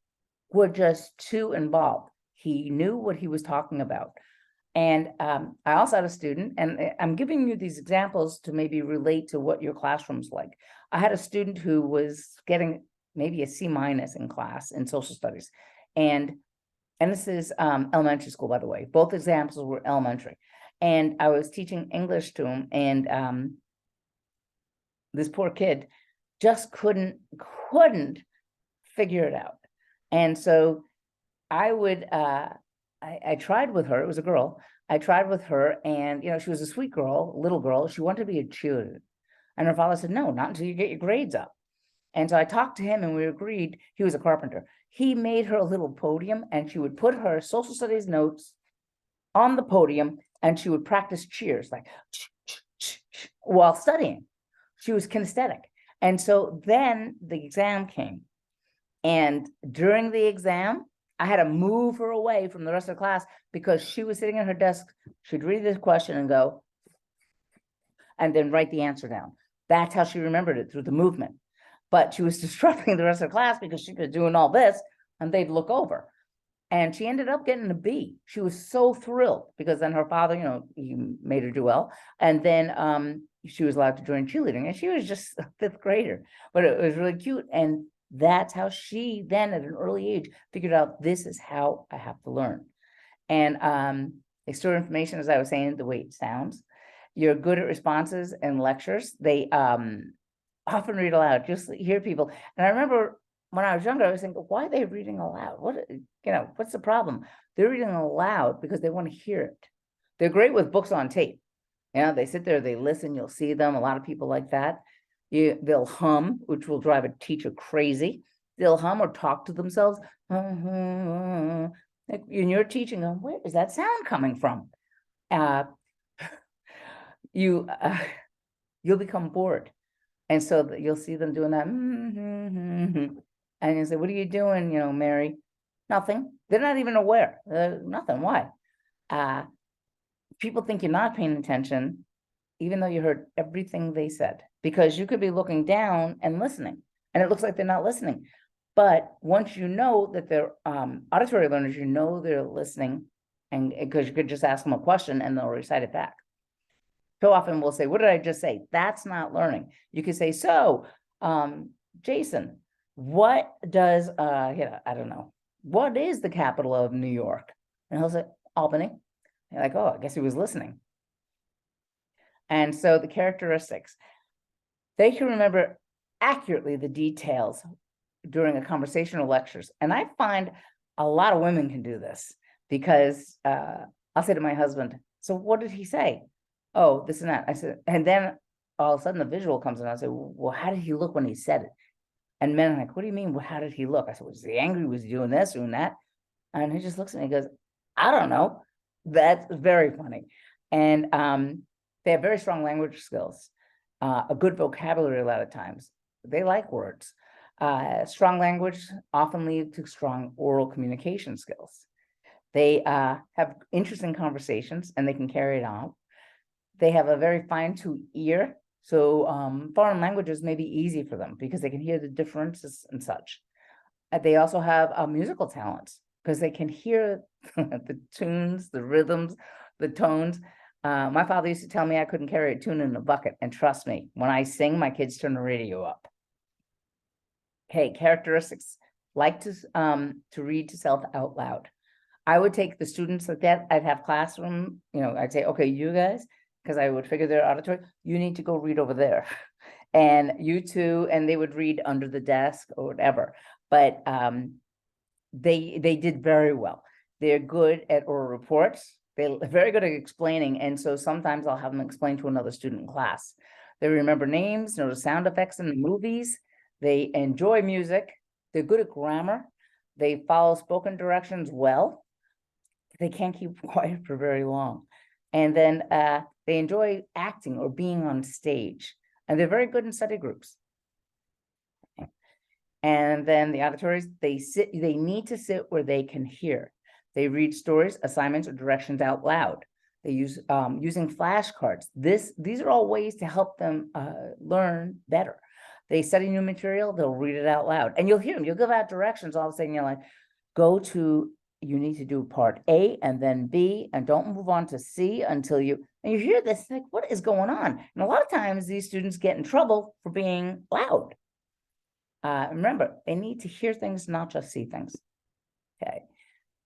[SPEAKER 1] were just too involved. He knew what he was talking about. And I also had a student, and I'm giving you these examples to maybe relate to what your classroom's like. I had a student who was getting maybe a C- in class in social studies. And this is elementary school, by the way. Both examples were elementary. And I was teaching English to him, and this poor kid just couldn't figure it out. And so I would, I tried with her. It was a girl. I tried with her, and she was a sweet girl, little girl. She wanted to be a cheerleader. And her father said, no, not until you get your grades up. And so I talked to him and we agreed. He was a carpenter. He made her a little podium, and she would put her social studies notes on the podium and she would practice cheers like while studying. She was kinesthetic. And so then the exam came. And during the exam, I had to move her away from the rest of the class because she was sitting at her desk. She'd read this question and go, and then write the answer down. That's how she remembered it, through the movement. But she was disrupting the rest of the class because she was doing all this and they'd look over. And she ended up getting a B. She was so thrilled because then her father, he made her do well. And then she was allowed to join cheerleading, and she was just a fifth grader, but it was really cute. And that's how she then at an early age figured out, this is how I have to learn. And they store information, as I was saying, the way it sounds. You're good at responses and lectures. They often read aloud, just hear people. And I remember when I was younger, I was thinking, why are they reading aloud? What's the problem? They're reading aloud because they want to hear it. They're great with books on tape. They sit there, they listen, you'll see them. A lot of people like that. They'll hum, which will drive a teacher crazy. They'll hum or talk to themselves. Like in your teaching, where is that sound coming from? You'll become bored. And so you'll see them doing that. And you say, what are you doing, Mary? Nothing. They're not even aware. Nothing. Why? People think you're not paying attention, even though you heard everything they said, because you could be looking down and listening, and it looks like they're not listening. But once you know that they're auditory learners, they're listening, and because you could just ask them a question and they'll recite it back. So often we'll say, what did I just say? That's not learning. You could say, so, Jason, what does, I don't know, what is the capital of New York? And he'll say, Albany. You're like, oh, I guess he was listening. And so the characteristics, they can remember accurately the details during a conversation or lectures. And I find a lot of women can do this because I'll say to my husband, so what did he say? Oh, this and that. I said, and then all of a sudden the visual comes in. I say, well, how did he look when he said it? And men are like, what do you mean? Well, how did he look? I said, was he angry? Was he doing this, doing that? And he just looks at me and goes, I don't know. That's very funny. And they have very strong language skills, a good vocabulary a lot of times. They like words. Strong language often leads to strong oral communication skills. They have interesting conversations and they can carry it on. They have a very fine-tuned ear, So foreign languages may be easy for them because they can hear the differences and such. They also have musical talents because they can hear the tunes, the rhythms, the tones. My father used to tell me I couldn't carry a tune in a bucket. And trust me, when I sing, my kids turn the radio up. Okay, characteristics, like to read to self out loud. I would take the students like that. I'd have classroom, I'd say, okay, you guys, because I would figure their auditory, you need to go read over there. And you too, and they would read under the desk or whatever. But they did very well. They're good at oral reports. They're very good at explaining. And so sometimes I'll have them explain to another student in class. They remember names, know the sound effects in the movies. They enjoy music. They're good at grammar. They follow spoken directions well. They can't keep quiet for very long. And then they enjoy acting or being on stage. And they're very good in study groups. And then the auditories, they need to sit where they can hear. They read stories, assignments, or directions out loud. They use using flashcards. These are all ways to help them learn better. They study new material, they'll read it out loud. And you'll hear them, you'll give out directions, all of a sudden you're like, you need to do part A and then B, and don't move on to C until and you hear this, like, what is going on? And a lot of times these students get in trouble for being loud. Remember, they need to hear things, not just see things. Okay.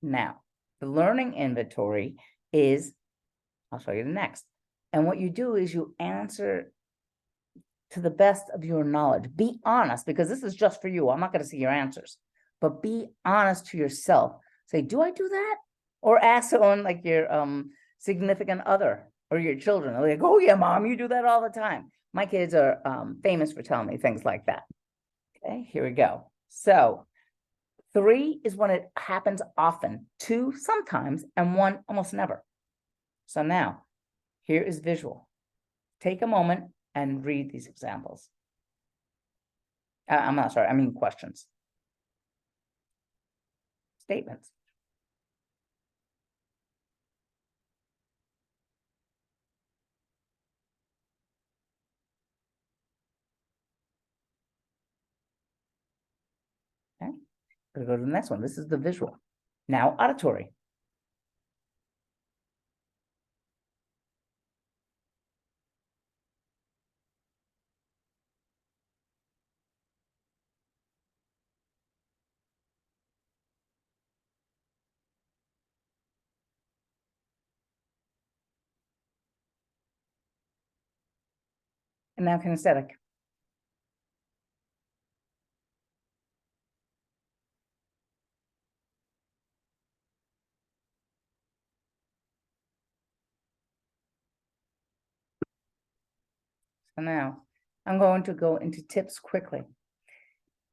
[SPEAKER 1] Now, the learning inventory is, I'll show you the next. And what you do is you answer to the best of your knowledge. Be honest, because this is just for you. I'm not going to see your answers, but be honest to yourself. Say, do I do that? Or ask someone like your significant other or your children. They're like, oh yeah, mom, you do that all the time. My kids are famous for telling me things like that. Okay, here we go. So 3 is when it happens often, 2 sometimes, and 1 almost never. So now, here is visual. Take a moment and read these examples. I mean questions. Statements. Okay, we'll go to the next one. This is the visual. Now, auditory. And now kinesthetic. So now, I'm going to go into tips quickly.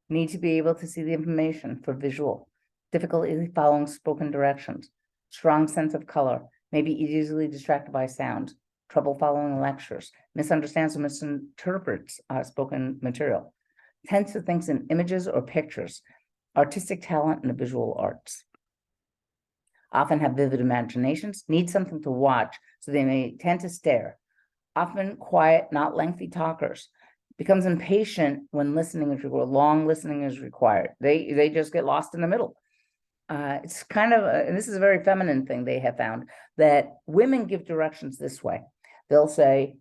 [SPEAKER 1] Need to be able to see the information for visual. Difficulty following spoken directions. Strong sense of color. Maybe easily distracted by sound. Trouble following lectures. Misunderstands or misinterprets spoken material. Tends to think in images or pictures. Artistic talent in the visual arts. Often have vivid imaginations. Need something to watch, so they may tend to stare. Often quiet, not lengthy talkers. Becomes impatient when listening is required. Long listening is required. They just get lost in the middle. It's kind of, and this is a very feminine thing they have found, that women give directions this way. They'll say,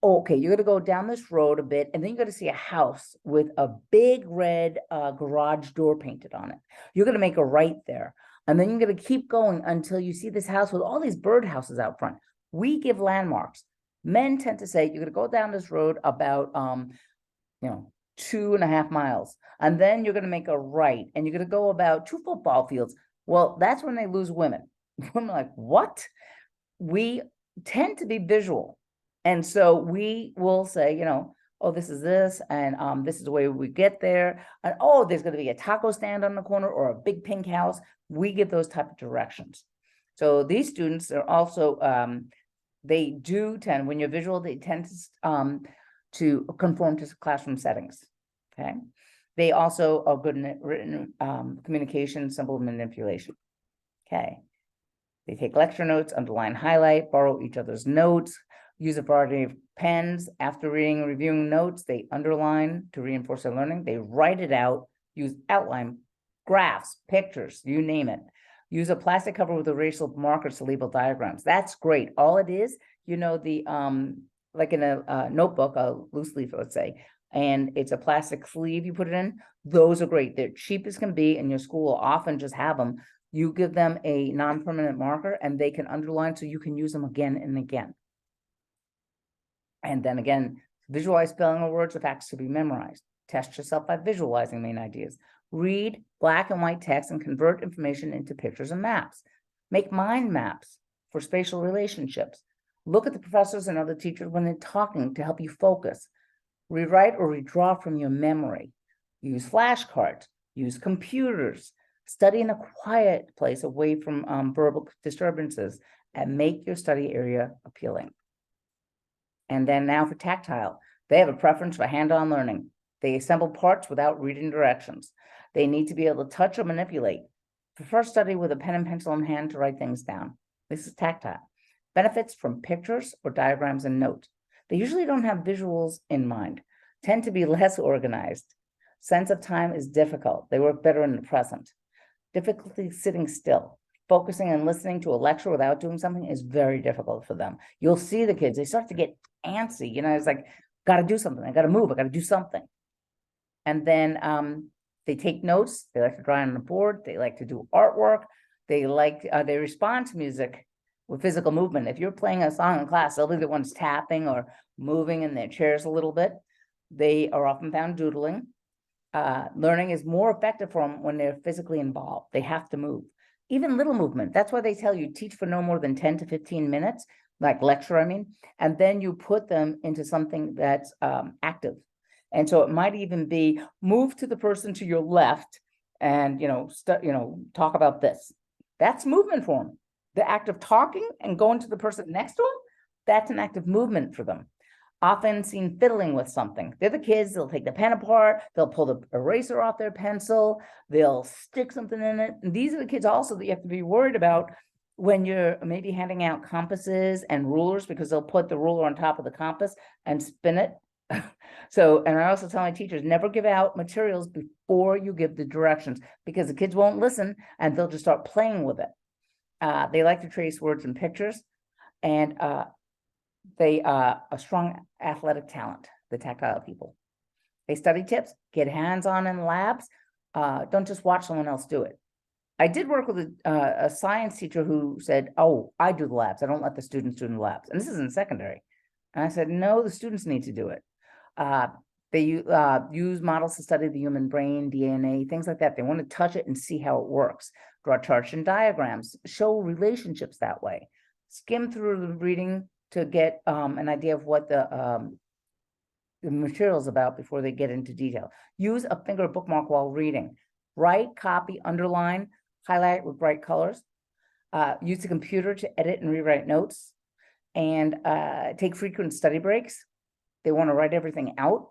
[SPEAKER 1] oh, okay, you're going to go down this road a bit, and then you're going to see a house with a big red garage door painted on it. You're going to make a right there. And then you're going to keep going until you see this house with all these birdhouses out front. We give landmarks. Men tend to say, you're going to go down this road about, 2.5 miles, and then you're going to make a right, and you're going to go about 2 football fields. Well, that's when they lose women. Women are like, what? We tend to be visual. And so we will say, oh, this is this, and this is the way we get there. And oh, there's going to be a taco stand on the corner or a big pink house. We give those type of directions. So these students are also, they do tend, when you're visual, they tend to conform to classroom settings. Okay. They also are good in written communication, symbol manipulation. Okay. They take lecture notes, underline, highlight, borrow each other's notes, use a variety of Pens, after reading and reviewing notes, they underline to reinforce their learning. They write it out, use outline, graphs, pictures, you name it. Use a plastic cover with erasable markers to label diagrams. That's great. All it is, like in a notebook, a loose leaf, let's say, and it's a plastic sleeve you put it in, those are great. They're cheap as can be, and your school will often just have them. You give them a non-permanent marker and they can underline so you can use them again and again. And then again, visualize spelling of words or facts to be memorized. Test yourself by visualizing main ideas. Read black and white text and convert information into pictures and maps. Make mind maps for spatial relationships. Look at the professors and other teachers when they're talking to help you focus. Rewrite or redraw from your memory. Use flashcards. Use computers. Study in a quiet place away from verbal disturbances, and make your study area appealing. And then now for tactile, they have a preference for hand-on learning. They assemble parts without reading directions. They need to be able to touch or manipulate. Prefer study with a pen and pencil in hand to write things down. This is tactile. Benefits from pictures or diagrams and notes. They usually don't have visuals in mind, tend to be less organized. Sense of time is difficult. They work better in the present. Difficulty sitting still. Focusing and listening to a lecture without doing something is very difficult for them. You'll see the kids, they start to get antsy. It's like, got to do something. I got to move. I got to do something. And then they take notes. They like to draw on the board. They like to do artwork. They respond to music with physical movement. If you're playing a song in class, they'll be the ones tapping or moving in their chairs a little bit. They are often found doodling. Learning is more effective for them when they're physically involved. They have to move. Even little movement. That's why they tell you teach for no more than 10 to 15 minutes, like lecture, and then you put them into something that's active. And so it might even be move to the person to your left and, talk about this. That's movement for them. The act of talking and going to the person next to them, that's an act of movement for them. Often seen fiddling with something. They're the kids, they'll take the pen apart, they'll pull the eraser off their pencil, they'll stick something in it. And these are the kids also that you have to be worried about when you're maybe handing out compasses and rulers, because they'll put the ruler on top of the compass and spin it. And I also tell my teachers, never give out materials before you give the directions, because the kids won't listen and they'll just start playing with it. They like to trace words and pictures, and they a strong athletic talent, the tactile people. They study tips, get hands-on in labs. Don't just watch someone else do it. I did work with a science teacher who said, oh, I do the labs. I don't let the students do the labs. And this is in secondary. And I said, no, the students need to do it. They use models to study the human brain, DNA, things like that. They want to touch it and see how it works. Draw charts and diagrams, show relationships that way. Skim through the reading to get an idea of what the material is about before they get into detail. Use a finger bookmark while reading. Write, copy, underline, highlight with bright colors. Use the computer to edit and rewrite notes. And take frequent study breaks. They want to write everything out.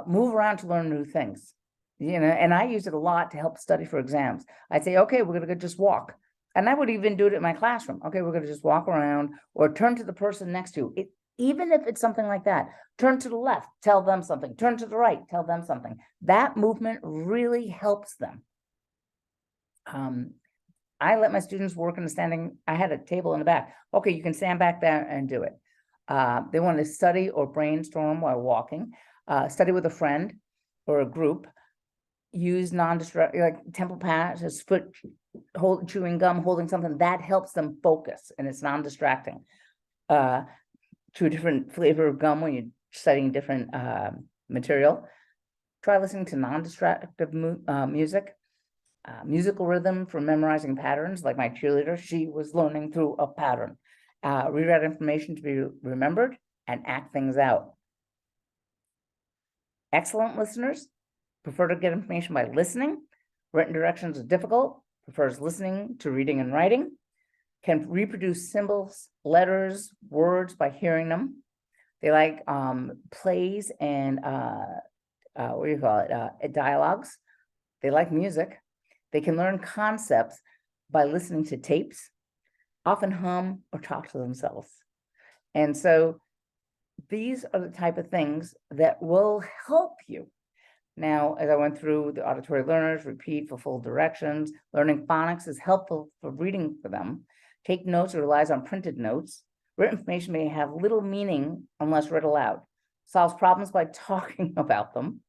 [SPEAKER 1] Move around to learn new things. And I use it a lot to help study for exams. I'd say, okay, we're going to just walk. And I would even do it in my classroom. Okay, we're going to just walk around, or turn to the person next to you. Even if it's something like that, turn to the left, tell them something. Turn to the right, tell them something. That movement really helps them. I let my students work in the standing. I had a table in the back. Okay, you can stand back there and do it. They want to study or brainstorm while walking. Study with a friend or a group. Use non-distract, like temple passes, foot chewing gum, holding something that helps them focus, and it's non-distracting. Chew a different flavor of gum when you're studying different material. Try listening to non-distractive music. Musical rhythm for memorizing patterns, like my cheerleader, she was learning through a pattern. Rewrite information to be remembered and act things out. Excellent listeners prefer to get information by listening. Written directions are difficult, prefers listening to reading and writing. Can reproduce symbols, letters, words by hearing them. They like plays and dialogues. They like music. They can learn concepts by listening to tapes, often hum or talk to themselves. And so these are the type of things that will help you. Now, as I went through the auditory learners, repeat for full directions, learning phonics is helpful for reading for them. Take notes or relies on printed notes. Written information may have little meaning unless read aloud. Solves problems by talking about them.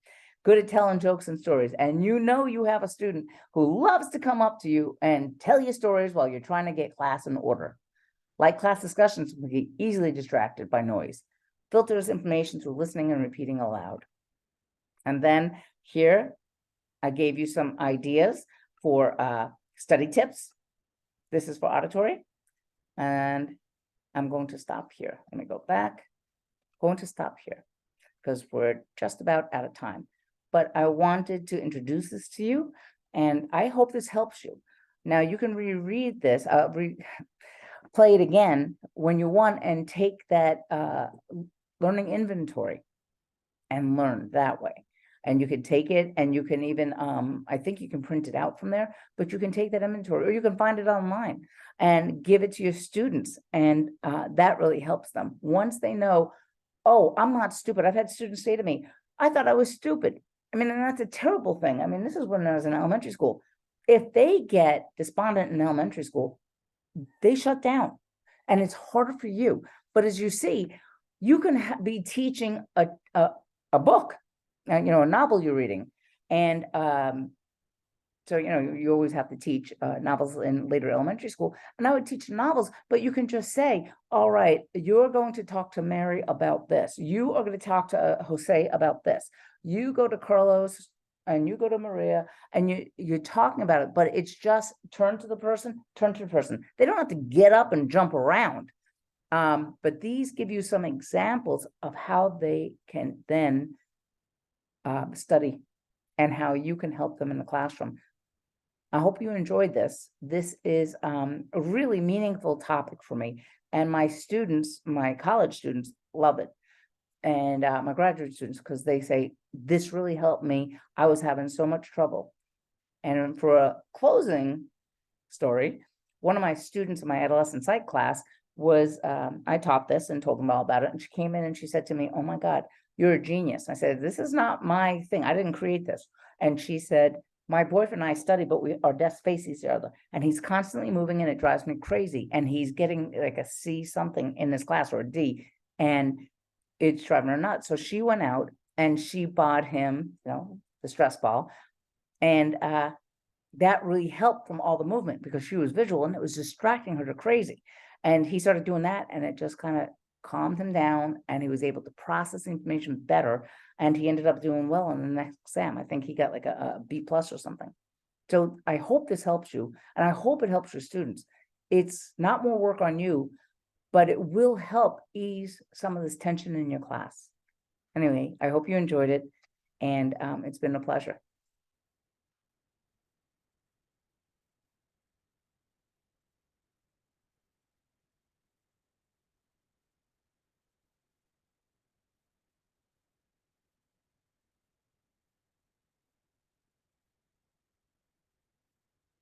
[SPEAKER 1] Good at telling jokes and stories. And you know you have a student who loves to come up to you and tell you stories while you're trying to get class in order. Like class discussions, will be easily distracted by noise. Filters information through listening and repeating aloud. And then here, I gave you some ideas for study tips. This is for auditory. And I'm going to stop here. Let me go back. Going to stop here because we're just about out of time. But I wanted to introduce this to you, and I hope this helps you. Now you can reread this, play it again when you want, and take that learning inventory and learn that way. And you can take it and you can even, I think you can print it out from there, but you can take that inventory or you can find it online and give it to your students. And that really helps them. Once they know, oh, I'm not stupid. I've had students say to me, I thought I was stupid. I mean, and that's a terrible thing. I mean, this is when I was in elementary school. If they get despondent in elementary school, they shut down and it's harder for you. But as you see, you can be teaching a book, you know, a novel you're reading. And so, you know, you always have to teach novels in later elementary school. And I would teach novels, but you can just say, all right, you're going to talk to Mary about this. You are going to talk to Jose about this. You go to Carlos and you go to Maria and you're talking about it, but it's just turn to the person. They don't have to get up and jump around. But these give you some examples of how they can then study and how you can help them in the classroom. I hope you enjoyed this. This is a really meaningful topic for me. And my students, my college students, love it. And my graduate students, because they say, this really helped me. I was having so much trouble. And for a closing story, one of my students in my adolescent psych class was, I taught this and told them all about it. And she came in and she said to me, oh my God, you're a genius. I said, this is not my thing. I didn't create this. And she said, my boyfriend and I study, but our desks face each other. And he's constantly moving and it drives me crazy. And he's getting like a C something in this class or a D. And it's driving her nuts. So she went out and she bought him, you know, the stress ball. And that really helped from all the movement because she was visual and it was distracting her to crazy. And he started doing that and it just kind of calmed him down and he was able to process information better. And he ended up doing well in the next exam. I think he got like a B+ or something. So I hope this helps you and I hope it helps your students. It's not more work on you, but it will help ease some of this tension in your class. Anyway, I hope you enjoyed it and it's been a pleasure.